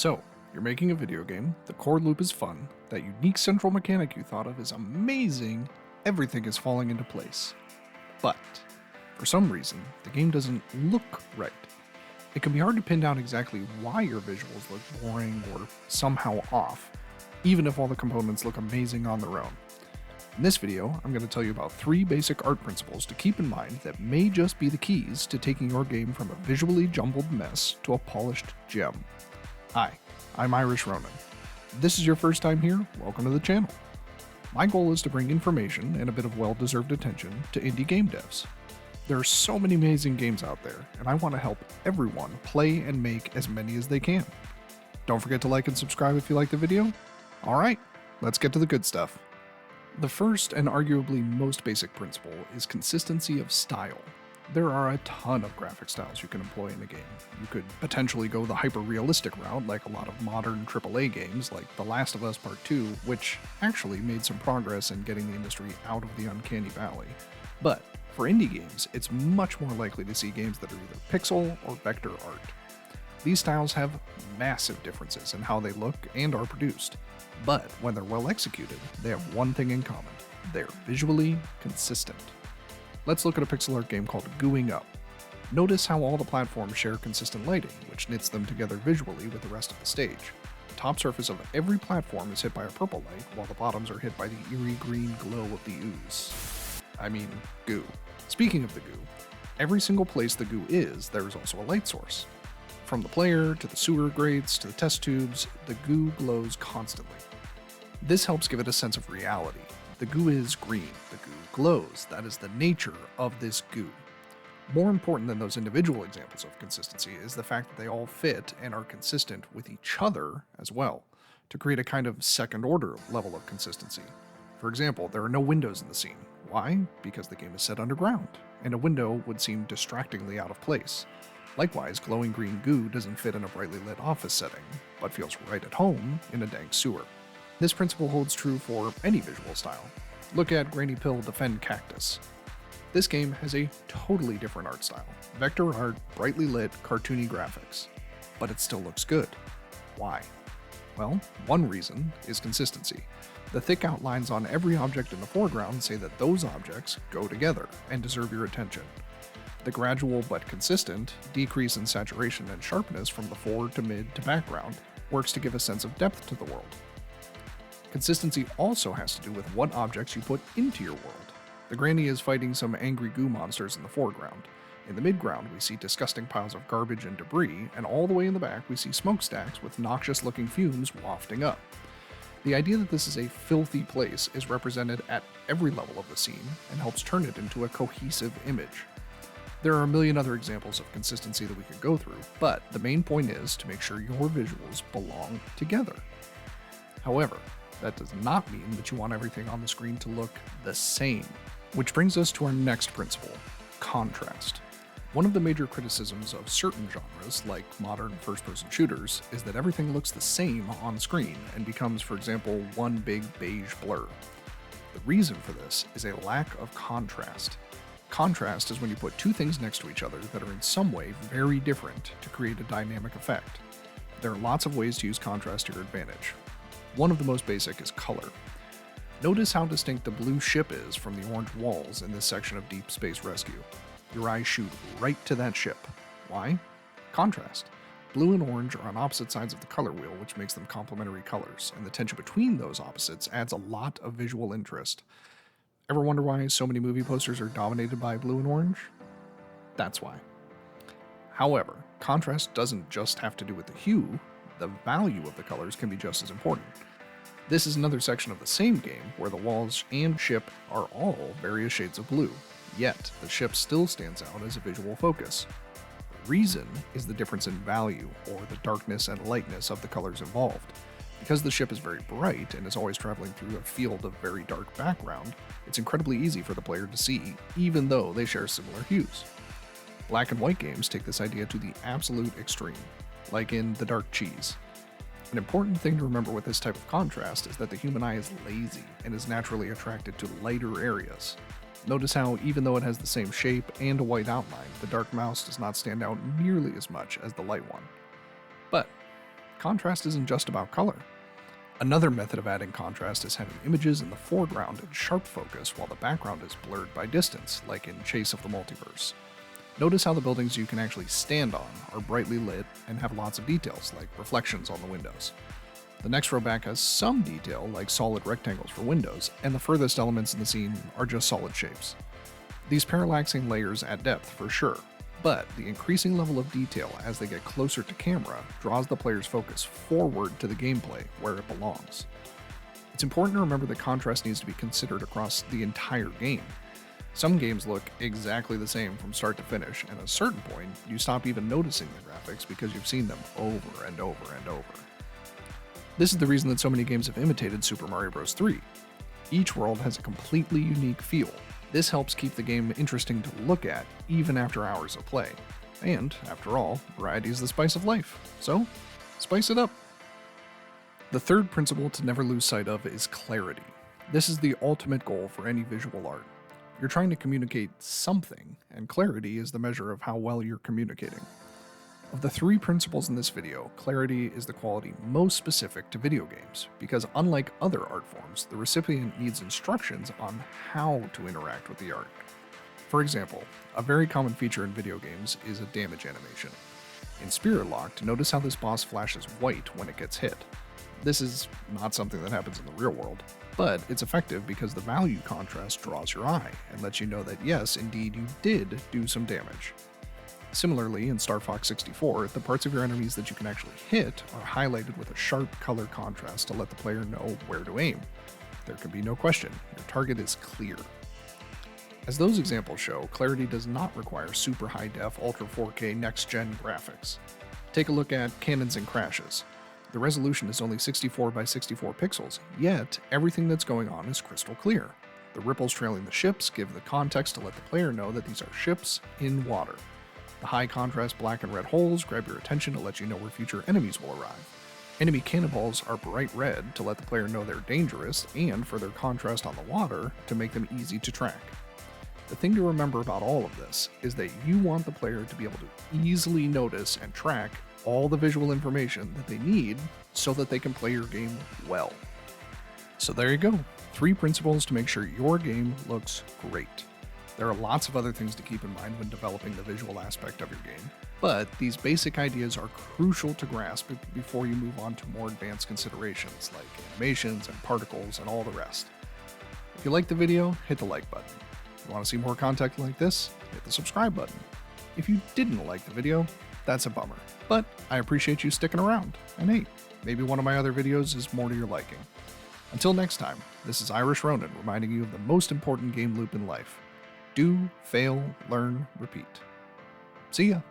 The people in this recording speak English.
So, you're making a video game, the core loop is fun, that unique central mechanic you thought of is amazing, everything is falling into place. But, for some reason, the game doesn't look right. It can be hard to pin down exactly why your visuals look boring or somehow off, even if all the components look amazing on their own. In this video, I'm going to tell you about 3 basic art principles to keep in mind that may just be the keys to taking your game from a visually jumbled mess to a polished gem. Hi, I'm Irish Ronan. If this is your first time here, welcome to the channel. My goal is to bring information and a bit of well-deserved attention to indie game devs. There are so many amazing games out there, and I want to help everyone play and make as many as they can. Don't forget to like and subscribe if you like the video. Alright, let's get to the good stuff. The first and arguably most basic principle is consistency of style. There are a ton of graphic styles you can employ in a game. You could potentially go the hyper-realistic route like a lot of modern AAA games like The Last of Us Part 2, which actually made some progress in getting the industry out of the uncanny valley. But for indie games, it's much more likely to see games that are either pixel or vector art. These styles have massive differences in how they look and are produced, but when they're well executed, they have one thing in common: they're visually consistent. Let's look at a pixel art game called Gooing Up. Notice how all the platforms share consistent lighting, which knits them together visually with the rest of the stage. The top surface of every platform is hit by a purple light, while the bottoms are hit by the eerie green glow of the ooze. I mean, goo. Speaking of the goo, every single place the goo is, there is also a light source. From the player, to the sewer grates, to the test tubes, the goo glows constantly. This helps give it a sense of reality. The goo is green, the goo glows, that is the nature of this goo. More important than those individual examples of consistency is the fact that they all fit and are consistent with each other as well, to create a kind of second order level of consistency. For example, there are no windows in the scene. Why? Because the game is set underground, and a window would seem distractingly out of place. Likewise, glowing green goo doesn't fit in a brightly lit office setting, but feels right at home in a dank sewer. This principle holds true for any visual style. Look at Granny Pill Defend Cactus. This game has a totally different art style. Vector art, brightly lit, cartoony graphics. But it still looks good. Why? Well, one reason is consistency. The thick outlines on every object in the foreground say that those objects go together and deserve your attention. The gradual but consistent decrease in saturation and sharpness from the fore to mid to background works to give a sense of depth to the world. Consistency also has to do with what objects you put into your world. The granny is fighting some angry goo monsters in the foreground. In the midground, we see disgusting piles of garbage and debris, and all the way in the back we see smokestacks with noxious-looking fumes wafting up. The idea that this is a filthy place is represented at every level of the scene and helps turn it into a cohesive image. There are a million other examples of consistency that we could go through, but the main point is to make sure your visuals belong together. However, that does not mean that you want everything on the screen to look the same. Which brings us to our next principle: contrast. One of the major criticisms of certain genres, like modern first-person shooters, is that everything looks the same on screen and becomes, for example, one big beige blur. The reason for this is a lack of contrast. Contrast is when you put two things next to each other that are in some way very different to create a dynamic effect. There are lots of ways to use contrast to your advantage. One of the most basic is color. Notice how distinct the blue ship is from the orange walls in this section of Deep Space Rescue. Your eyes shoot right to that ship. Why? Contrast. Blue and orange are on opposite sides of the color wheel, which makes them complementary colors, and the tension between those opposites adds a lot of visual interest. Ever wonder why so many movie posters are dominated by blue and orange? That's why. However, contrast doesn't just have to do with the hue. The value of the colors can be just as important. This is another section of the same game where the walls and ship are all various shades of blue, yet the ship still stands out as a visual focus. The reason is the difference in value, or the darkness and lightness of the colors involved. Because the ship is very bright and is always traveling through a field of very dark background, it's incredibly easy for the player to see, even though they share similar hues. Black and white games take this idea to the absolute extreme, like in The Dark Cheese. An important thing to remember with this type of contrast is that the human eye is lazy and is naturally attracted to lighter areas. Notice how, even though it has the same shape and a white outline, the dark mouse does not stand out nearly as much as the light one. But contrast isn't just about color. Another method of adding contrast is having images in the foreground in sharp focus while the background is blurred by distance, like in Chase of the Multiverse. Notice how the buildings you can actually stand on are brightly lit and have lots of details, like reflections on the windows. The next row back has some detail, like solid rectangles for windows, and the furthest elements in the scene are just solid shapes. These parallaxing layers add depth for sure, but the increasing level of detail as they get closer to camera draws the player's focus forward to the gameplay where it belongs. It's important to remember that contrast needs to be considered across the entire game. Some games look exactly the same from start to finish, and at a certain point, you stop even noticing the graphics because you've seen them over and over and over. This is the reason that so many games have imitated Super Mario Bros. 3. Each world has a completely unique feel. This helps keep the game interesting to look at, even after hours of play. And, after all, variety is the spice of life. So, spice it up. The third principle to never lose sight of is clarity. This is the ultimate goal for any visual art. You're trying to communicate something, and clarity is the measure of how well you're communicating. Of the three principles in this video, clarity is the quality most specific to video games, because unlike other art forms, the recipient needs instructions on how to interact with the art. For example, a very common feature in video games is a damage animation. In Spirit Locked, notice how this boss flashes white when it gets hit. This is not something that happens in the real world, but it's effective because the value contrast draws your eye and lets you know that yes, indeed you did do some damage. Similarly, in Star Fox 64, the parts of your enemies that you can actually hit are highlighted with a sharp color contrast to let the player know where to aim. There can be no question, your target is clear. As those examples show, clarity does not require super high-def Ultra 4K next-gen graphics. Take a look at Cannons and Crashes. The resolution is only 64 by 64 pixels, yet everything that's going on is crystal clear. The ripples trailing the ships give the context to let the player know that these are ships in water. The high contrast black and red holes grab your attention to let you know where future enemies will arrive. Enemy cannonballs are bright red to let the player know they're dangerous, and for their contrast on the water to make them easy to track. The thing to remember about all of this is that you want the player to be able to easily notice and track all the visual information that they need so that they can play your game well. So there you go, 3 principles to make sure your game looks great. There are lots of other things to keep in mind when developing the visual aspect of your game, but these basic ideas are crucial to grasp before you move on to more advanced considerations like animations and particles and all the rest. If you liked the video, hit the like button. If you want to see more content like this, hit the subscribe button. If you didn't like the video, that's a bummer, but I appreciate you sticking around, and hey, maybe one of my other videos is more to your liking. Until next time, this is Irish Ronin reminding you of the most important game loop in life. Do, fail, learn, repeat. See ya!